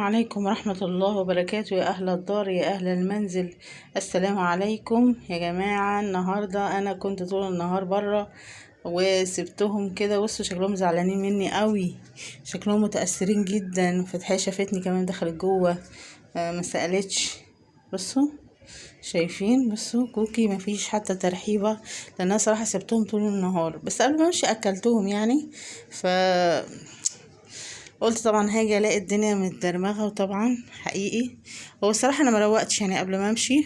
عليكم ورحمة الله وبركاته، يا أهل الدار يا أهل المنزل. السلام عليكم يا جماعة. النهاردة أنا كنت طول النهار برا وسبتهم كده. بصوا شكلهم زعلانين مني قوي، شكلهم متأثرين جدا. فتحية شافتني كمان دخلت جوه، ما سألتش. بصوا شايفين، بصوا كوكي مفيش حتى ترحيبة، لأن أنا صراحة سبتهم طول النهار. بس قبل ما امشي أكلتهم يعني. قلت طبعا هاجي الاقي الدنيا متدرمغه، وطبعا حقيقي هو الصراحه انا مروقتش يعني قبل ما امشي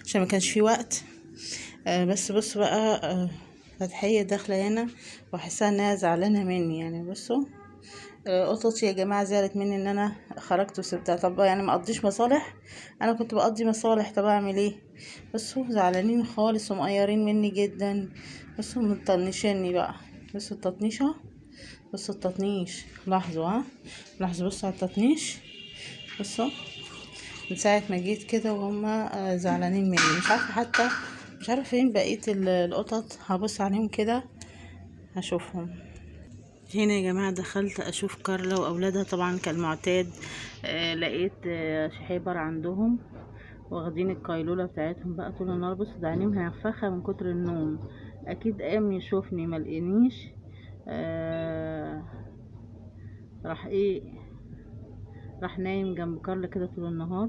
عشان ما كانش في وقت. بس بص بقى، فتحيه داخله هنا واحسها انها زعلانه مني يعني. بصوا قطتي يا جماعه زعلت مني ان انا خرجت وسبتها. طب يعني ما اقضيش مصالح؟ انا كنت بقضي مصالح، طب اعمل ايه؟ بصوا زعلانين خالص ومقيرين مني جدا. بصوا مطنشيني بقى، بصوا التطنيشه، بصوا التطنيش. لاحظوا، لاحظوا، بصوا على التطنيش. بصوا من ساعة ما جيت كده وهما زعلانين مني. مش عارفة حتى، مش عارفة فين بقية القطط. هبص عليهم كده هشوفهم. هنا يا جماعة دخلت اشوف كارلا واولادها طبعا كالمعتاد. لقيت شحيبر عندهم واخدين القيلولة بتاعتهم بقى طول النهار. بصوا ده عينيهم هينفخها من كتر النوم. اكيد قام يشوفني ملقنيش. راح نايم جنب كارلا كده طول النهار.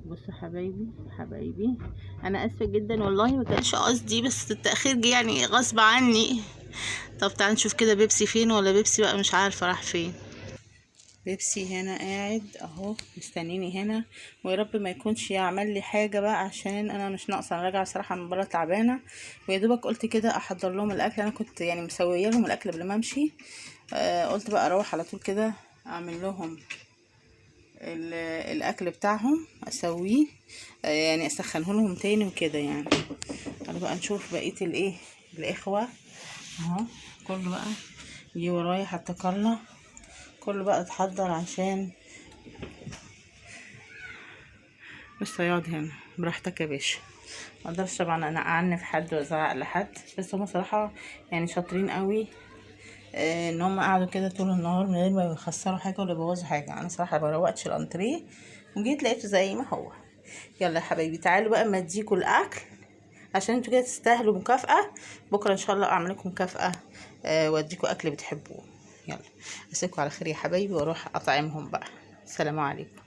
بصوا حبايبي حبايبي، انا اسفه جدا والله، ما كانش قصدي، بس التاخير جه يعني غصب عني. طب تعالوا نشوف كده بيبسي فين، ولا بيبسي بقى مش عارفه راح فين. بيبسي هنا قاعد اهو مستنيني هنا، ويا رب ما يكونش يعمل لي حاجه بقى، عشان انا مش ناقصه. انا راجعه صراحه من بره تعبانه، ويا دوبك قلت كده احضر لهم الاكل. انا كنت يعني مسويه لهم الاكل قبل ما امشي. قلت بقى اروح على طول كده اعمل لهم الاكل بتاعهم، اسويه يعني اسخنه لهم تاني وكده يعني. تعالوا بقى نشوف بقيه الاخوه اهو. كله بقى يجي ورايا، حتى كارلا كله بقى اتحضر عشان بس يقعد هنا براحتك يا باشا. مقدرش طبعا انا اعنف حد وازعق لحد، بس هما صراحه يعني شاطرين قوي. ان هم قعدوا كده طول النهار من غير ما يخسروا حاجه ولا يبوظوا حاجه. انا صراحه ما روقتش الانتريه وجيت لقيته زي ما هو. يلا يا حبايبي تعالوا بقى اما اديكوا الاكل، عشان انتوا كده تستاهلوا مكافاه. بكره ان شاء الله اعمل لكم مكافاه، واديكوا اكل بتحبوه. يلا اسيبكم على خير يا حبايبي، واروح اطعمهم بقى. السلام عليكم.